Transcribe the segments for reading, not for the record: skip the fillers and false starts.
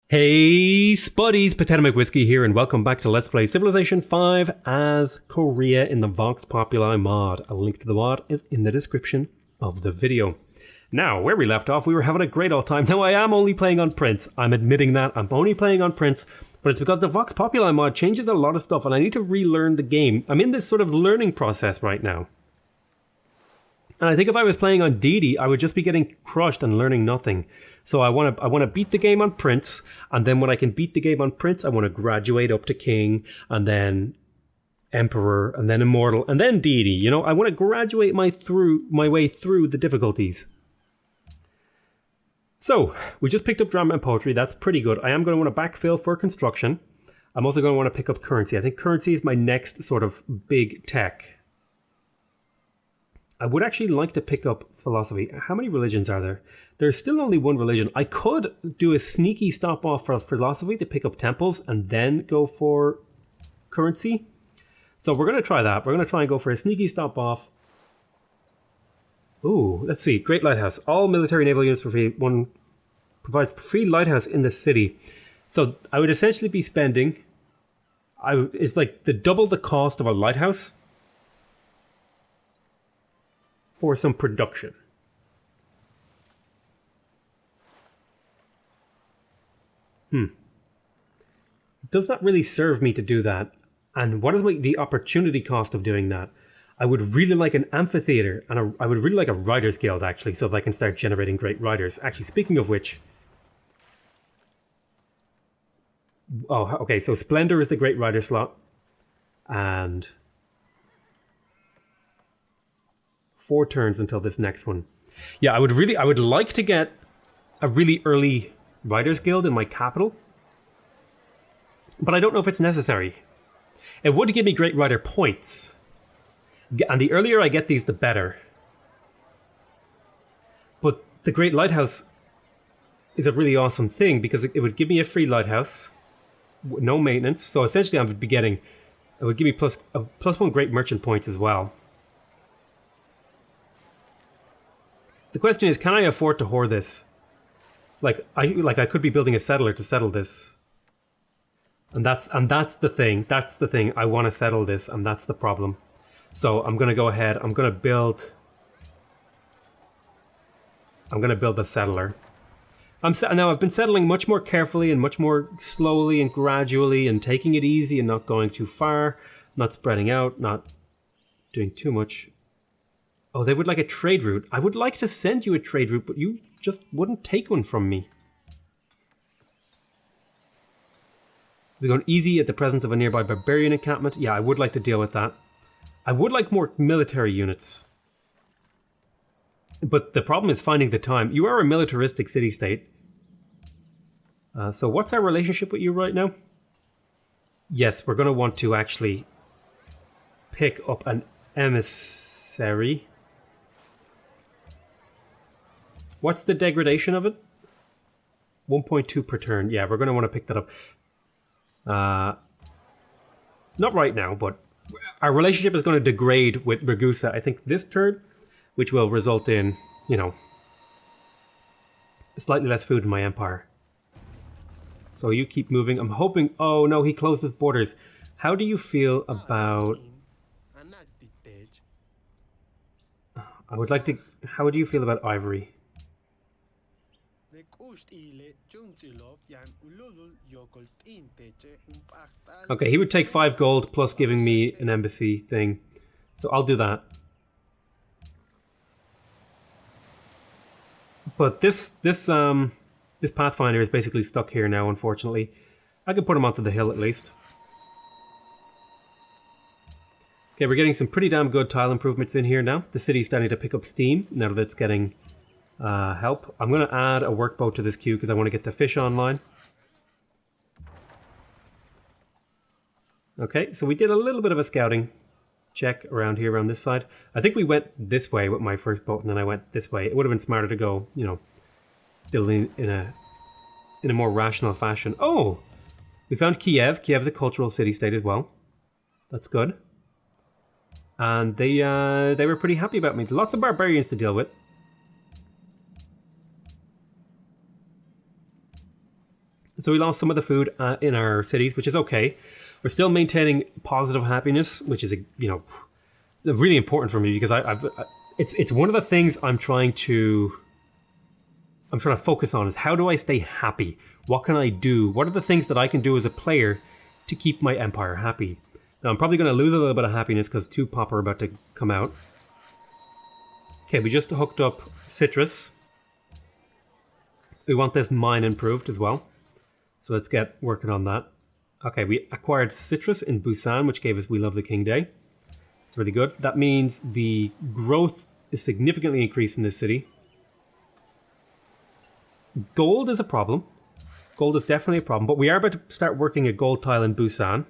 Hey spuddies, PotatoMcWhiskey here, and welcome back to Let's Play Civilization 5 as Korea in the Vox Populi mod. A link to the mod is in the description of the video. Now, where we left off, we were having a great old time. Now, I am only playing on Prince. I'm admitting that. I'm only playing on Prince, but it's because the Vox Populi mod changes a lot of stuff, and I need to relearn the game. I'm in this sort of learning process right now. And I think if I was playing on DD, I would just be getting crushed and learning nothing. So I want to beat the game on Prince, and then when I can beat the game on Prince, I want to graduate up to King, and then Emperor, and then Immortal, and then DD. You know, I want to graduate my way through the difficulties. So we just picked up drama and poetry. That's pretty good. I am going to want to backfill for construction. I'm also going to want to pick up currency. I think currency is my next sort of big tech. I would actually like to pick up philosophy. How many religions are there? There's still only one religion. I could do a sneaky stop off for philosophy to pick up temples and then go for currency. So we're going to try that. We're going to try and go for a sneaky stop off. Ooh, let's see. Great Lighthouse. All military naval units for free. One provides free lighthouse in the city. So I would essentially be spending... it's like double the cost of a lighthouse for some production. Does that really serve me to do that? And what is the opportunity cost of doing that? I would really like an amphitheater, and I would really like a writers guild, actually, so that I can start generating great writers. Actually, speaking of which... Oh, okay, so Splendor is the great writer slot. And... 4 turns until this next one. Yeah, I would like to get a really early writers guild in my capital, but I don't know if it's necessary. It would give me great writer points, and the earlier I get these, the better. But the Great Lighthouse is a really awesome thing because it would give me a free lighthouse, no maintenance. So essentially, it would give me plus 1 great merchant points as well. The question is, can I afford to hoard this? I could be building a settler to settle this. And that's the thing. That's the thing. I want to settle this, and that's the problem. So I'm going to go ahead. I'm going to build a settler. Now I've been settling much more carefully and much more slowly and gradually and taking it easy and not going too far, not spreading out, not doing too much. Oh, they would like a trade route. I would like to send you a trade route, but you just wouldn't take one from me. We're going easy at the presence of a nearby barbarian encampment. Yeah, I would like to deal with that. I would like more military units. But the problem is finding the time. You are a militaristic city-state. So what's our relationship with you right now? Yes, we're going to want to actually pick up an emissary. What's the degradation of it? 1.2 per turn. Yeah, we're going to want to pick that up. Not right now, but our relationship is going to degrade with Ragusa, I think, this turn, which will result in, you know, slightly less food in my empire. So you keep moving. I'm hoping... Oh, no, he closed his borders. How do you feel about... I would like to... How do you feel about Ivory? Okay, he would take 5 gold plus giving me an embassy thing. So I'll do that. But this Pathfinder is basically stuck here now, unfortunately. I could put him onto the hill at least. Okay, we're getting some pretty damn good tile improvements in here now. The city's starting to pick up steam now that it's getting help. I'm going to add a workboat to this queue because I want to get the fish online. Okay, so we did a little bit of a scouting check around here, around this side. I think we went this way with my first boat, and then I went this way. It would have been smarter to go, you know, building in a more rational fashion. Oh, we found Kiev. Kiev's a cultural city-state as well. That's good. And they were pretty happy about me. Lots of barbarians to deal with. So we lost some of the food in our cities, which is okay. We're still maintaining positive happiness, which is, really important for me because it's one of the things I'm trying to focus on is how do I stay happy? What can I do? What are the things that I can do as a player to keep my empire happy? Now, I'm probably going to lose a little bit of happiness because 2 pop are about to come out. Okay, we just hooked up citrus. We want this mine improved as well. So let's get working on that. Okay, we acquired citrus in Busan, which gave us We Love the King Day. It's really good. That means the growth is significantly increased in this city. Gold is a problem. Gold is definitely a problem, but we are about to start working a gold tile in Busan,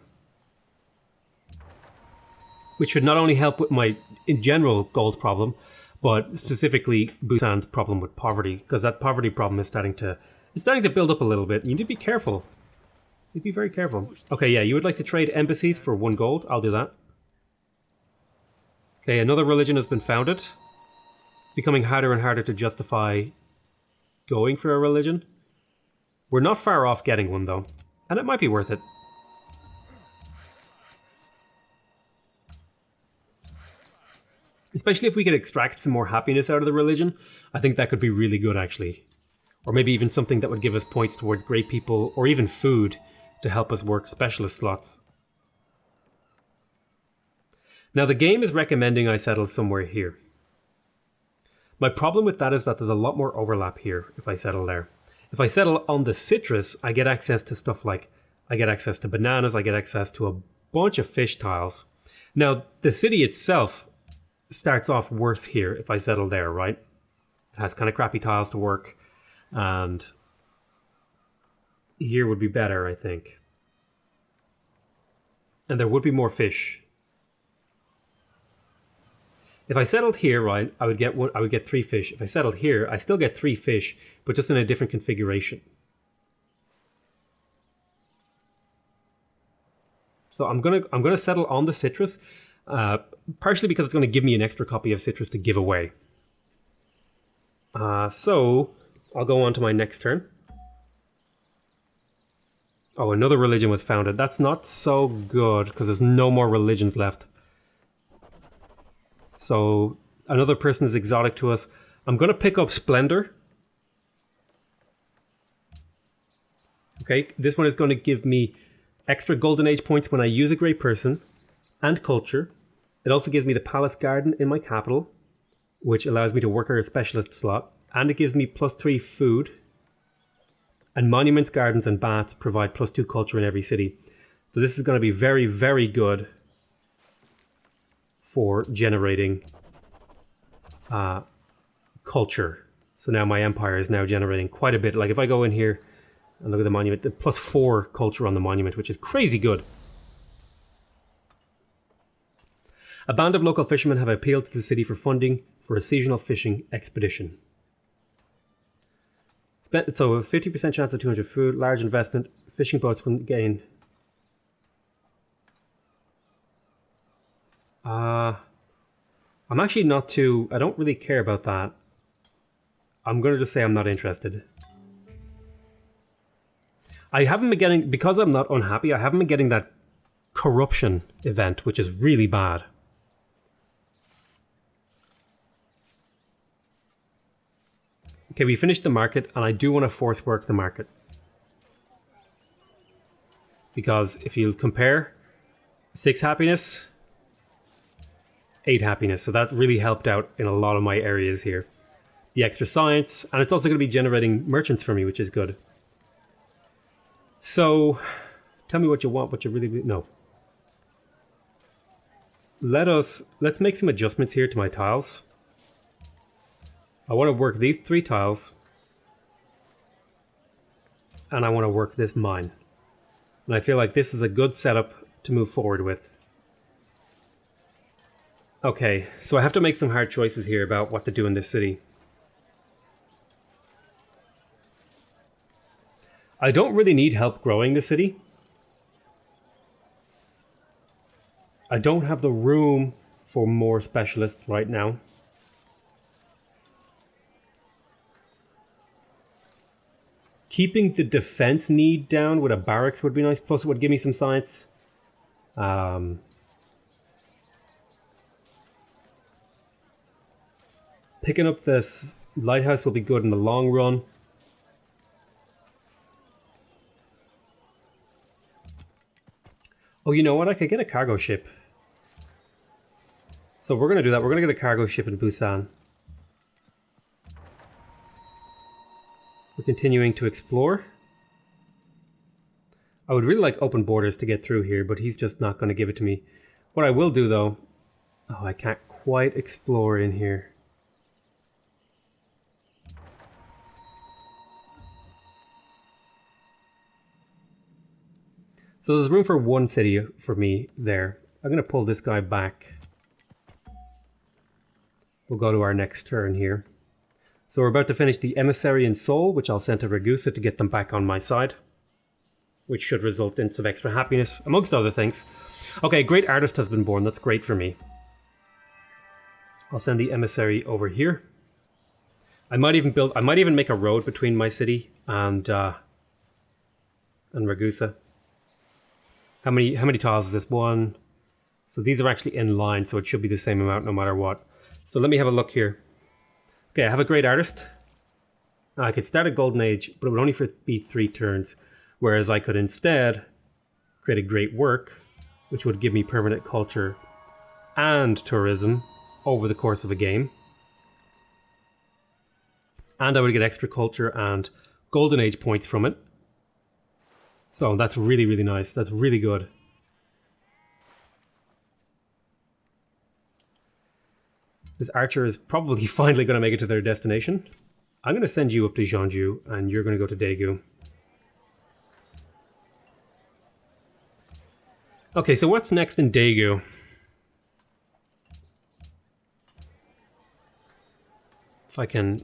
which should not only help with my, in general, gold problem, but specifically Busan's problem with poverty, because that poverty problem is starting to build up a little bit. You need to be careful. You need to be very careful. Okay, yeah, you would like to trade embassies for 1 gold. I'll do that. Okay, another religion has been founded. It's becoming harder and harder to justify going for a religion. We're not far off getting one, though, and it might be worth it. Especially if we could extract some more happiness out of the religion, I think that could be really good, actually. Or maybe even something that would give us points towards great people, or even food, to help us work specialist slots. Now, the game is recommending I settle somewhere here. My problem with that is that there's a lot more overlap here if I settle there. If I settle on the citrus, I get access to stuff like, I get access to bananas, I get access to a bunch of fish tiles. Now, the city itself starts off worse here if I settle there, right? It has kind of crappy tiles to work, and here would be better, I think. And there would be more fish. If I settled here, right, I would get 3 fish. If I settled here, I still get 3 fish, but just in a different configuration. So I'm gonna settle on the citrus, partially because it's gonna give me an extra copy of citrus to give away. So I'll go on to my next turn. Oh, another religion was founded. That's not so good because there's no more religions left. So another person is exotic to us. I'm going to pick up Splendor. Okay, this one is going to give me extra Golden Age points when I use a great person and culture. It also gives me the Palace Garden in my capital, which allows me to work our specialist slot. And it gives me +3 food. And monuments, gardens, and baths provide +2 culture in every city. So this is going to be very, very good for generating culture. So now my empire is now generating quite a bit. Like if I go in here and look at the monument, the +4 culture on the monument, which is crazy good. A band of local fishermen have appealed to the city for funding for a seasonal fishing expedition. So a 50% chance of 200 food, large investment, fishing boats will gain. I'm actually not too, I don't really care about that. I'm going to just say I'm not interested. I haven't been getting, because I'm not unhappy, I haven't been getting that corruption event, which is really bad. Okay, we finished the market, and I do want to force work the market. Because if you compare 6 happiness, 8 happiness. So that really helped out in a lot of my areas here. The extra science, and it's also going to be generating merchants for me, which is good. So, tell me what you want, what you really no. Let's make some adjustments here to my tiles. I want to work these 3 tiles. And I want to work this mine. And I feel like this is a good setup to move forward with. Okay, so I have to make some hard choices here about what to do in this city. I don't really need help growing the city. I don't have the room for more specialists right now. Keeping the defense need down with a barracks would be nice. Plus it would give me some science. Picking up this lighthouse will be good in the long run. Oh, you know what? I could get a cargo ship. So we're going to do that. We're going to get a cargo ship in Busan. We're continuing to explore. I would really like open borders to get through here, but he's just not going to give it to me. What I will do, though... Oh, I can't quite explore in here. So there's room for one city for me there. I'm going to pull this guy back. We'll go to our next turn here. So we're about to finish the Emissary in Seoul, which I'll send to Ragusa to get them back on my side. Which should result in some extra happiness, amongst other things. Okay, great artist has been born. That's great for me. I'll send the Emissary over here. I might even make a road between my city and Ragusa. How many tiles is this? One. So these are actually in line, so it should be the same amount no matter what. So let me have a look here. Okay, I have a great artist. I could start a golden age, but it would only be 3 turns. Whereas I could instead create a great work, which would give me permanent culture and tourism over the course of a game. And I would get extra culture and golden age points from it. So that's really, really nice. That's really good. This archer is probably finally going to make it to their destination. I'm going to send you up to Jeonju, and you're going to go to Daegu. Okay, so what's next in Daegu? If I can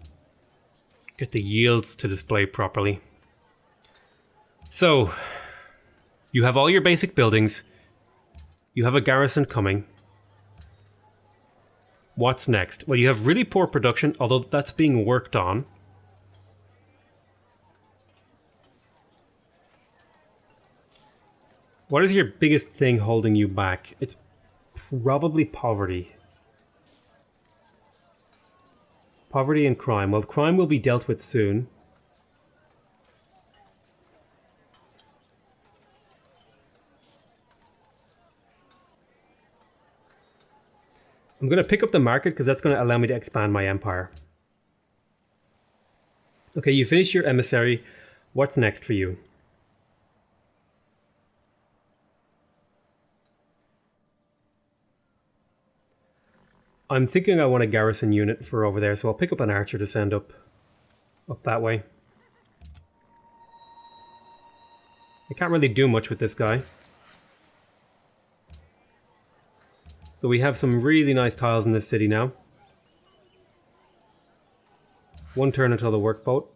get the yields to display properly. So, you have all your basic buildings. You have a garrison coming. What's next? Well, you have really poor production, although that's being worked on. What is your biggest thing holding you back? It's probably poverty. Poverty and crime. Well, crime will be dealt with soon. I'm going to pick up the market because that's going to allow me to expand my empire. Okay, you finish your emissary. What's next for you? I'm thinking I want a garrison unit for over there, so I'll pick up an archer to send up that way. I can't really do much with this guy. So we have some really nice tiles in this city now. 1 turn until the workboat.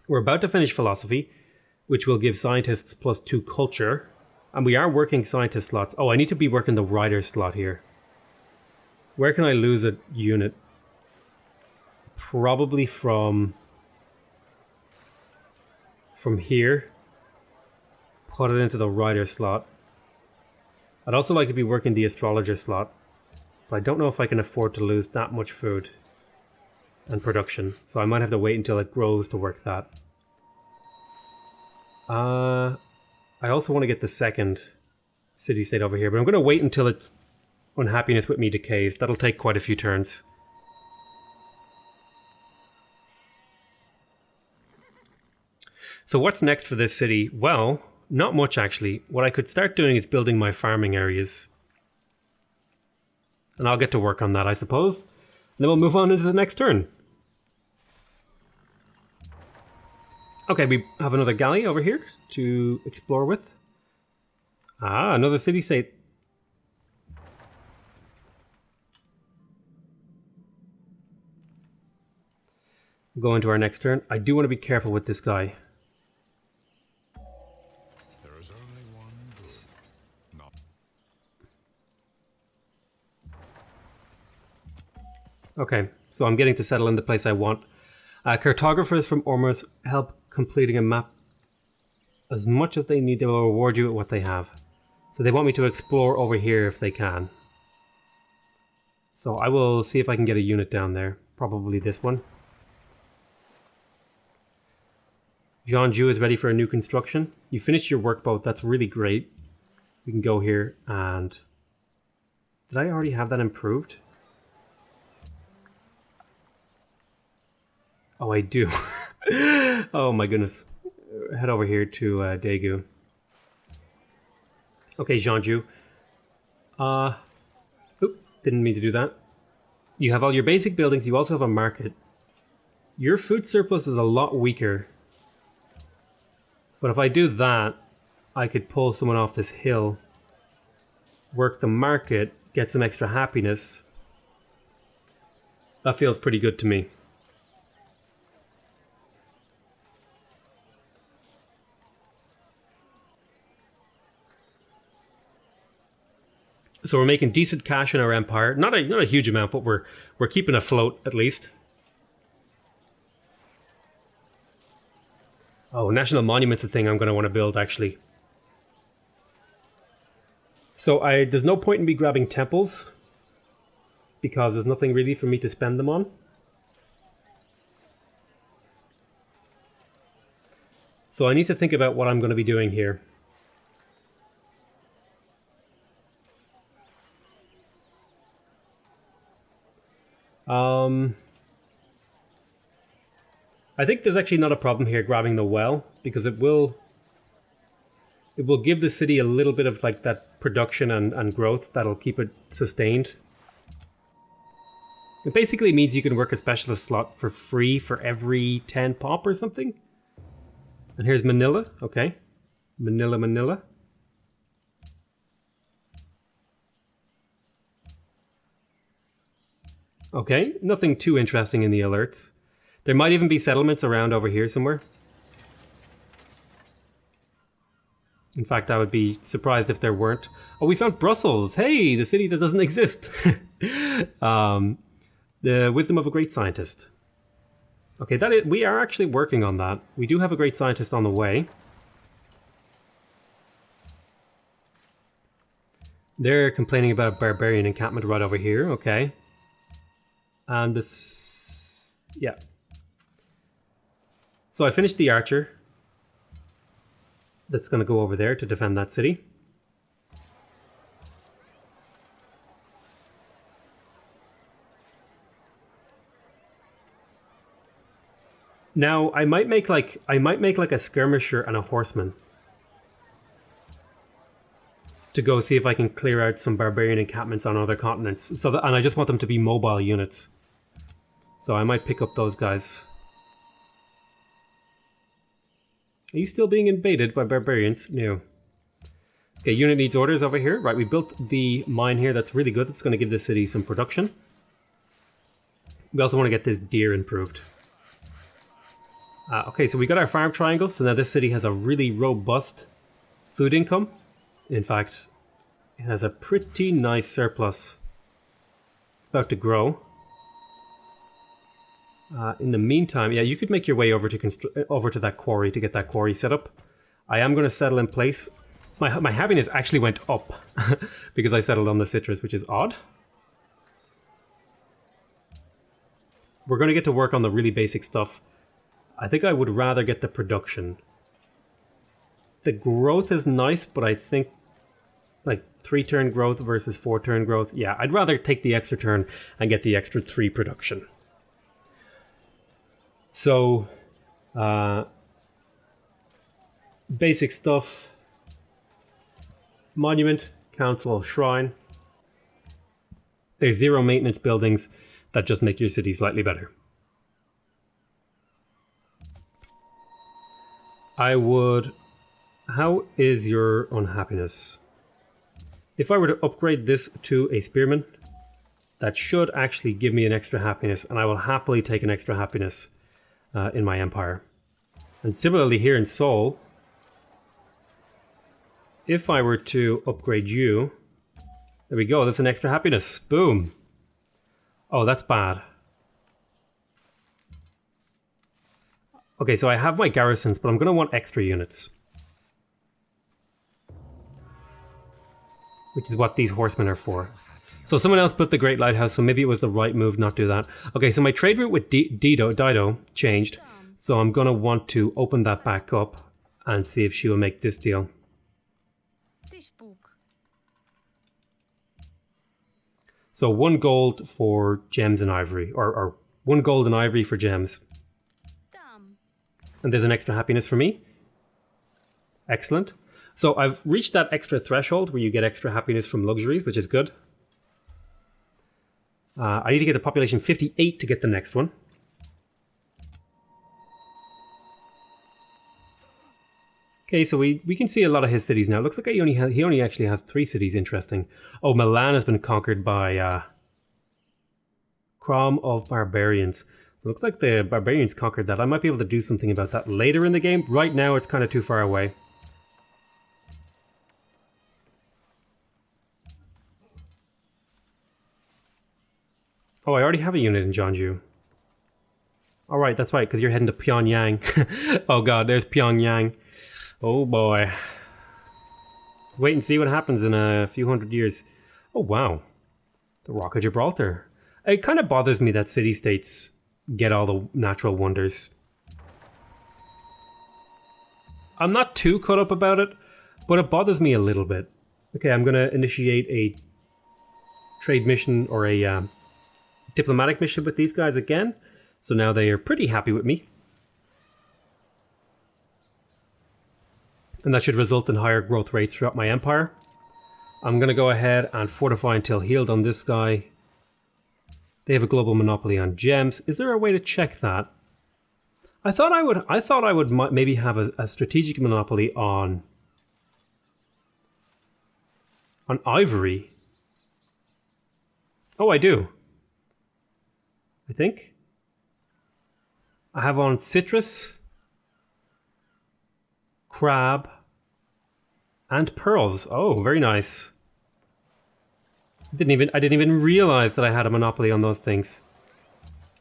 We're about to finish philosophy, which will give scientists +2 culture. And we are working scientist slots. Oh, I need to be working the writer slot here. Where can I lose a unit? Probably from here. Put it into the writer slot. I'd also like to be working the astrologer slot. But I don't know if I can afford to lose that much food and production. So I might have to wait until it grows to work that. I also want to get the second city-state over here, but I'm going to wait until its unhappiness with me decays. That'll take quite a few turns. So what's next for this city? Well, not much actually. What I could start doing is building my farming areas. And I'll get to work on that, I suppose. And then we'll move on into the next turn. Okay, we have another galley over here to explore with. Ah, another city-state. Go into our next turn. I do want to be careful with this guy. There is only one good. Not. Okay, so I'm getting to settle in the place I want. Cartographers from Ormuz help completing a map as much as they need. They will reward you with what they have. So they want me to explore over here if they can. So I will see if I can get a unit down there. Probably this one. Jean-Ju is ready for a new construction. You finished your workboat. That's really great. We can go here and... Did I already have that improved? Oh, I do. Oh my goodness. Head over here to Daegu. Okay, Jean-Ju. Didn't mean to do that. You have all your basic buildings. You also have a market. Your food surplus is a lot weaker. But if I do that, I could pull someone off this hill, work the market, get some extra happiness. That feels pretty good to me. So we're making decent cash in our empire. Not a huge amount, but we're keeping afloat at least. Oh, National Monument's a thing I'm going to want to build, actually. So there's no point in me grabbing temples, because there's nothing really for me to spend them on. So I need to think about what I'm going to be doing here. I think there's actually not a problem here grabbing the well, because it will give the city a little bit of like that production and growth that'll keep it sustained. It basically means you can work a specialist slot for free for every 10 pop or something. And here's Manila, okay. Manila. Okay, nothing too interesting in the alerts. There might even be settlements around over here somewhere. In fact, I would be surprised if there weren't. Oh, we found Brussels! Hey, the city that doesn't exist! The wisdom of a great scientist. Okay, we are actually working on that. We do have a great scientist on the way. They're complaining about a barbarian encampment right over here, okay. And this... yeah. So I finished the archer. That's going to go over there to defend that city. Now I might make like a skirmisher and a horseman to go see if I can clear out some barbarian encampments on other continents. And I just want them to be mobile units. So I might pick up those guys. Are you still being invaded by barbarians? No. Okay, unit needs orders over here. Right, we built the mine here. That's really good. That's going to give the city some production. We also want to get this deer improved. Okay, so we got our farm triangle. So now this city has a really robust food income. In fact, it has a pretty nice surplus. It's about to grow. In the meantime, yeah, you could make your way over to that quarry to get that quarry set up. I am going to settle in place. My happiness actually went up because I settled on the citrus, which is odd. We're going to get to work on the really basic stuff. I think I would rather get the production. The growth is nice, but I think like 3-turn growth versus 4-turn growth. Yeah, I'd rather take the extra turn and get the extra 3 production. So, basic stuff. Monument, council, shrine. There's 0 maintenance buildings that just make your city slightly better. How is your unhappiness? If I were to upgrade this to a spearman, that should actually give me an extra happiness, and I will happily take an extra happiness in my empire. And similarly here in Seoul, if I were to upgrade you, there we go, that's an extra happiness. Boom. Oh, that's bad. Okay, so I have my garrisons, but I'm going to want extra units. Which is what these horsemen are for. So someone else built the Great Lighthouse, so maybe it was the right move not do that. Okay, so my trade route with Dido changed. So I'm going to want to open that back up and see if she will make this deal. So 1 gold for gems and ivory, or 1 gold and ivory for gems. And there's an extra happiness for me. Excellent. So I've reached that extra threshold where you get extra happiness from luxuries, which is good. I need to get the population 58 to get the next one. Okay, so we can see a lot of his cities now. It looks like he only actually has 3 cities. Interesting. Oh, Milan has been conquered by Crom of Barbarians. It looks like the Barbarians conquered that. I might be able to do something about that later in the game. Right now, it's kind of too far away. Oh, I already have a unit in Jeonju. All right, that's right, because you're heading to Pyongyang. Oh god, there's Pyongyang. Oh boy. Let's wait and see what happens in a few hundred years. Oh wow. The Rock of Gibraltar. It kind of bothers me that city-states get all the natural wonders. I'm not too caught up about it, but it bothers me a little bit. Okay, I'm going to initiate a trade mission or a diplomatic mission with these guys again. So now they are pretty happy with me. And that should result in higher growth rates throughout my empire. I'm going to go ahead and fortify until healed on this guy. They have a global monopoly on gems. Is there a way to check that? I thought I would maybe have a strategic monopoly on ivory. Oh, I do. I think. I have on citrus, crab, and pearls. Oh, very nice. I didn't even realize that I had a monopoly on those things.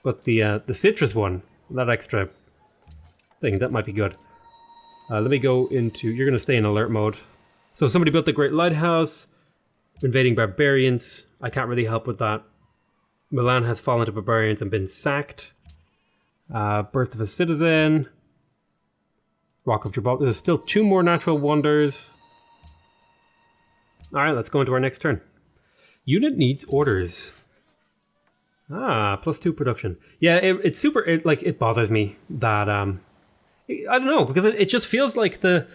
But the citrus one, that extra thing, that might be good. Let me go into... You're going to stay in alert mode. So somebody built the Great Lighthouse, invading barbarians. I can't really help with that. Milan has fallen to barbarians and been sacked. Birth of a Citizen. Rock of Gibraltar. There's still 2 more natural wonders. Alright, let's go into our next turn. Unit needs orders. Ah, +2 production. Yeah, it's super... It bothers me that... I don't know, because it just feels like the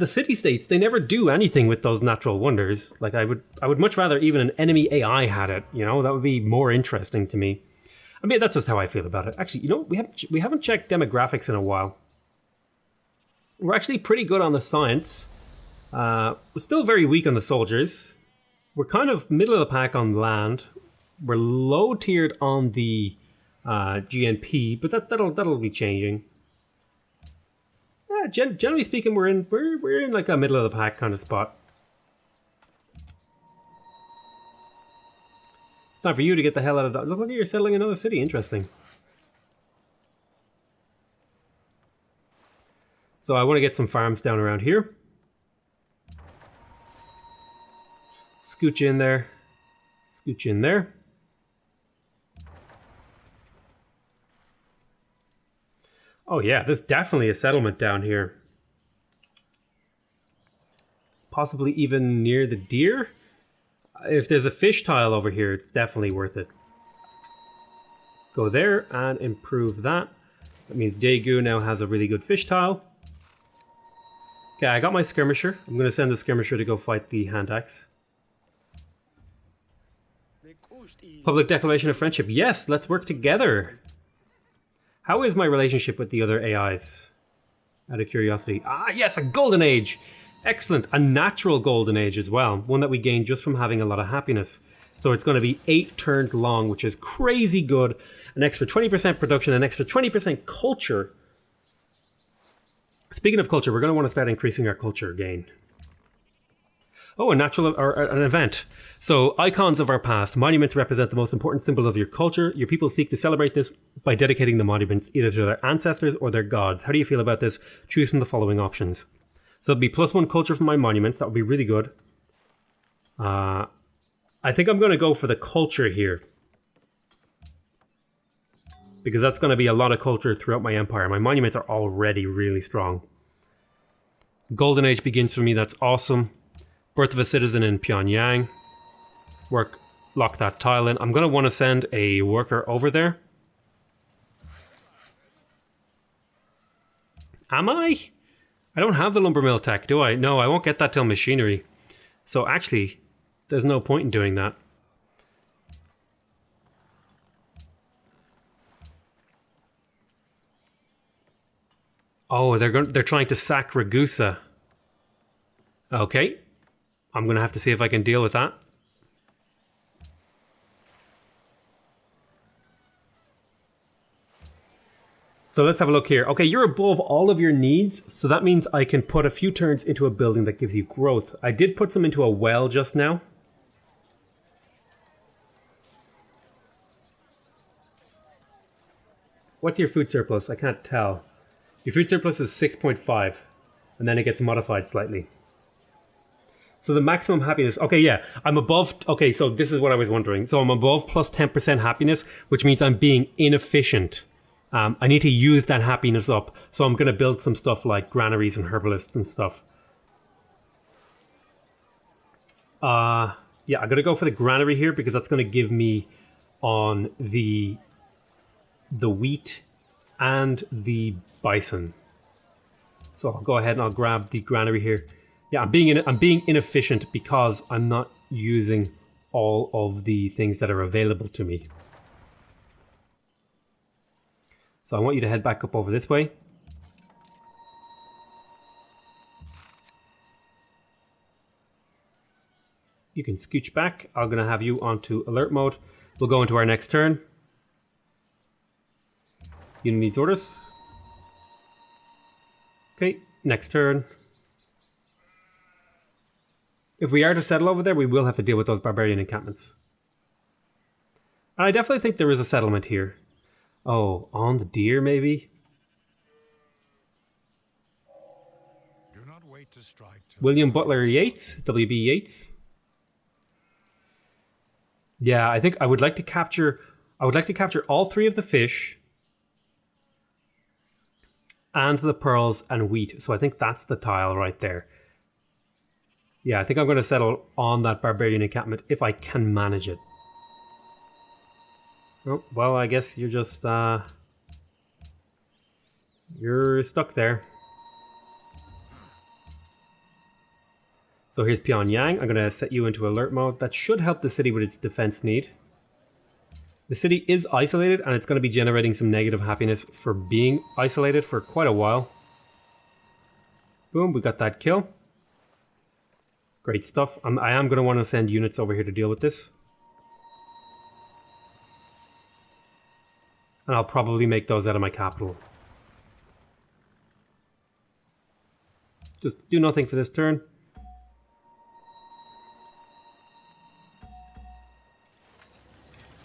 city-states, they never do anything with those natural wonders. Like, I would much rather even an enemy AI had it, you know? That would be more interesting to me. I mean, that's just how I feel about it. Actually, you know, we haven't checked demographics in a while. We're actually pretty good on the science. We're still very weak on the soldiers. We're kind of middle of the pack on land. We're low tiered on the GNP, but that'll be changing. Yeah, generally speaking, we're in like a middle of the pack kind of spot. It's time for you to get the hell out of that. Look like you're settling another city. Interesting. So I want to get some farms down around here. Scooch in there. Scooch in there. Oh yeah, there's definitely a settlement down here. Possibly even near the deer. If there's a fish tile over here, it's definitely worth it. Go there and improve that. That means Daegu now has a really good fish tile. Okay, I got my skirmisher. I'm going to send the skirmisher to go fight the hand axe. Public declaration of friendship. Yes, let's work together. How is my relationship with the other AIs? Out of curiosity. Ah, yes, a golden age. Excellent. A natural golden age as well. One that we gained just from having a lot of happiness. So it's going to be 8 turns long, which is crazy good. An extra 20% production, an extra 20% culture. Speaking of culture, we're going to want to start increasing our culture gain. Oh, a natural or an event. So, icons of our past. Monuments represent the most important symbols of your culture. Your people seek to celebrate this by dedicating the monuments either to their ancestors or their gods. How do you feel about this? Choose from the following options. So, it'll be +1 culture from my monuments. That would be really good. I think I'm going to go for the culture here, because that's going to be a lot of culture throughout my empire. My monuments are already really strong. Golden Age begins for me. That's awesome. Birth of a citizen in Pyongyang. Lock that tile in. I'm going to want to send a worker over there. Am I? I don't have the lumber mill tech, do I? No, I won't get that till machinery. So actually, there's no point in doing that. Oh, they're trying to sack Ragusa. Okay. I'm going to have to see if I can deal with that. So let's have a look here. Okay, you're above all of your needs, so that means I can put a few turns into a building that gives you growth. I did put some into a well just now. What's your food surplus? I can't tell. Your food surplus is 6.5, and then it gets modified slightly. So the maximum happiness, okay, yeah, I'm above, okay, so this is what I was wondering. So I'm above plus 10% happiness, which means I'm being inefficient. I need to use that happiness up. So I'm going to build some stuff like granaries and herbalists and stuff. Yeah, I'm going to go for the granary here because that's going to give me on the wheat and the bison. So I'll go ahead and I'll grab the granary here. Yeah, I'm being inefficient because I'm not using all of the things that are available to me. So I want you to head back up over this way. You can scooch back. I'm going to have you onto alert mode. We'll go into our next turn. Unit needs orders. Okay, next turn. If we are to settle over there, we will have to deal with those barbarian encampments. And I definitely think there is a settlement here. Oh, on the deer, maybe? Do not wait to strike. William Butler Yeats? W.B. Yeats? Yeah, I think I would like to capture... I would like to capture all 3 of the fish and the pearls and wheat. So I think that's the tile right there. Yeah, I think I'm going to settle on that barbarian encampment if I can manage it. Oh, well, I guess you're just, you're stuck there. So here's Pyongyang. I'm going to set you into alert mode. That should help the city with its defense need. The city is isolated, and it's going to be generating some negative happiness for being isolated for quite a while. Boom, we got that kill. Great stuff. I am going to want to send units over here to deal with this. And I'll probably make those out of my capital. Just do nothing for this turn.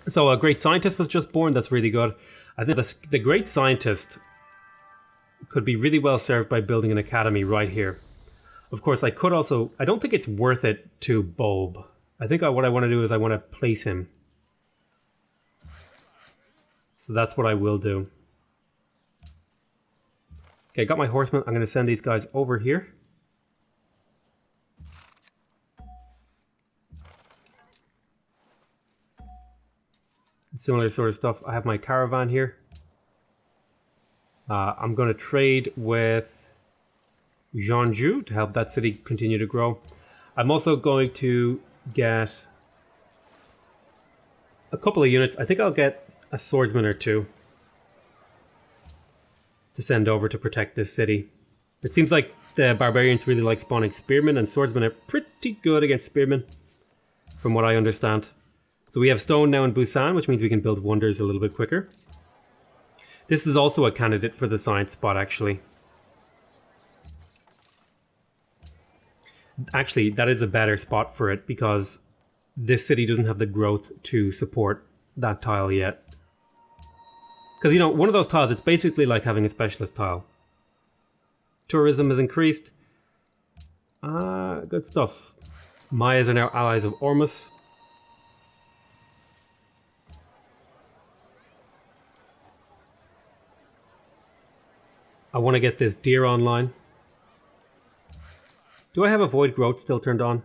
So a great scientist was just born. That's really good. I think the great scientist could be really well served by building an academy right here. Of course, I could also... I don't think it's worth it to bulb. I think what I want to do is I want to place him. So that's what I will do. Okay, got my horsemen. I'm going to send these guys over here. Similar sort of stuff. I have my caravan here. I'm going to trade with Jeonju to help that city continue to grow. I'm also going to get a couple of units. I think I'll get a swordsman or 2 to send over to protect this city. It seems like the barbarians really like spawning spearmen, and swordsmen are pretty good against spearmen, from what I understand. So we have stone now in Busan, which means we can build wonders a little bit quicker. This is also a candidate for the science spot, actually. Actually, that is a better spot for it because this city doesn't have the growth to support that tile yet. Because, you know, one of those tiles, it's basically like having a specialist tile. Tourism has increased. Good stuff. Mayas are now allies of Ormus. I want to get this deer online. Do I have avoid growth still turned on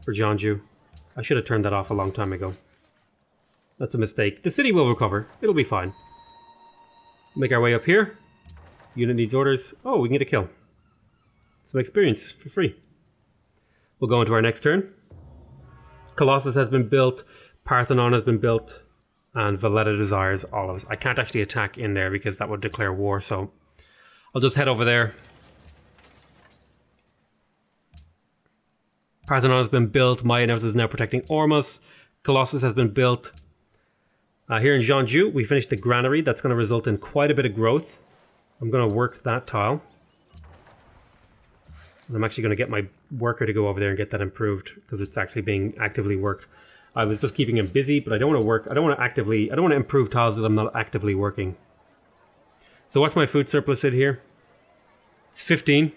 for Jeonju? I should have turned that off a long time ago. That's a mistake. The city will recover. It'll be fine. Make our way up here. Unit needs orders. Oh, we can get a kill. Some experience for free. We'll go into our next turn. Colossus has been built. Parthenon has been built. And Valletta desires all of us. I can't actually attack in there because that would declare war, so I'll just head over there. Parthenon has been built. Maya is now protecting Ormus. Colossus has been built. Here in Jeonju, we finished the granary. That's going to result in quite a bit of growth. I'm going to work that tile. And I'm actually going to get my worker to go over there and get that improved because it's actually being actively worked. I was just keeping him busy, but I don't want to work. I don't want to improve tiles that I'm not actively working. So what's my food surplus in here? It's 15.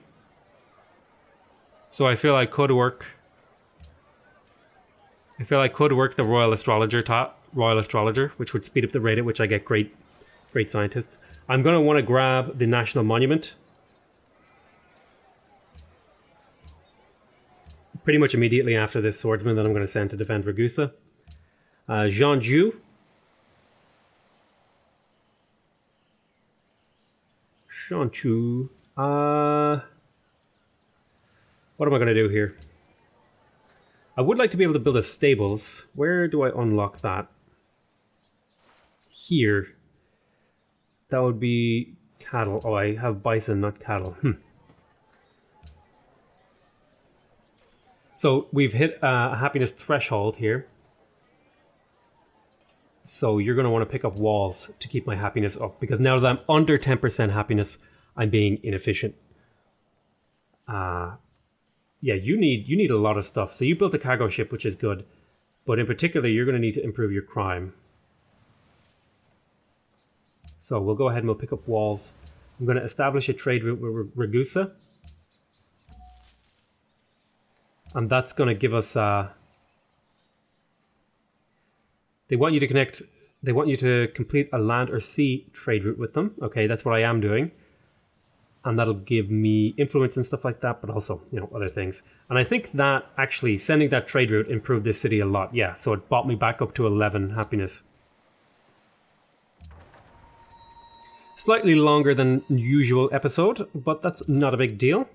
So I feel I could work. The Royal Astrologer, which would speed up the rate at which I get great scientists. I'm going to want to grab the National Monument. Pretty much immediately after this swordsman that I'm going to send to defend Ragusa. Jeonju. Jeonju. What am I going to do here? I would like to be able to build a stables. Where do I unlock that? Here. That would be cattle. Oh, I have bison, not cattle. So we've hit a happiness threshold here. So you're going to want to pick up walls to keep my happiness up. Because now that I'm under 10% happiness, I'm being inefficient. Yeah, you need a lot of stuff. So you built a cargo ship, which is good. But in particular, you're going to need to improve your crime. So we'll go ahead and we'll pick up walls. I'm going to establish a trade route with Ragusa. And that's going to give us... They want you to connect... They want you to complete a land or sea trade route with them. Okay, that's what I am doing. And that'll give me influence and stuff like that, but also, you know, other things. And I think that actually sending that trade route improved this city a lot. Yeah, so it brought me back up to 11 happiness. Slightly longer than usual episode, but that's not a big deal.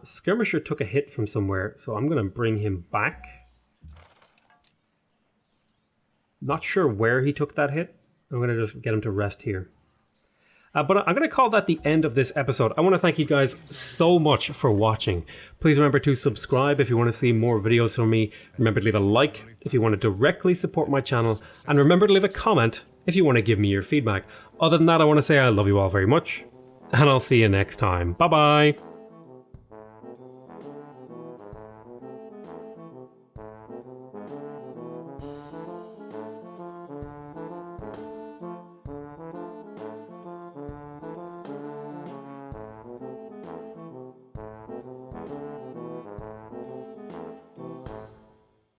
Skirmisher took a hit from somewhere, so I'm going to bring him back. Not sure where he took that hit. I'm going to just get him to rest here. But I'm going to call that the end of this episode. I want to thank you guys so much for watching. Please remember to subscribe if you want to see more videos from me. Remember to leave a like if you want to directly support my channel. And remember to leave a comment if you want to give me your feedback. Other than that, I want to say I love you all very much. And I'll see you next time. Bye-bye.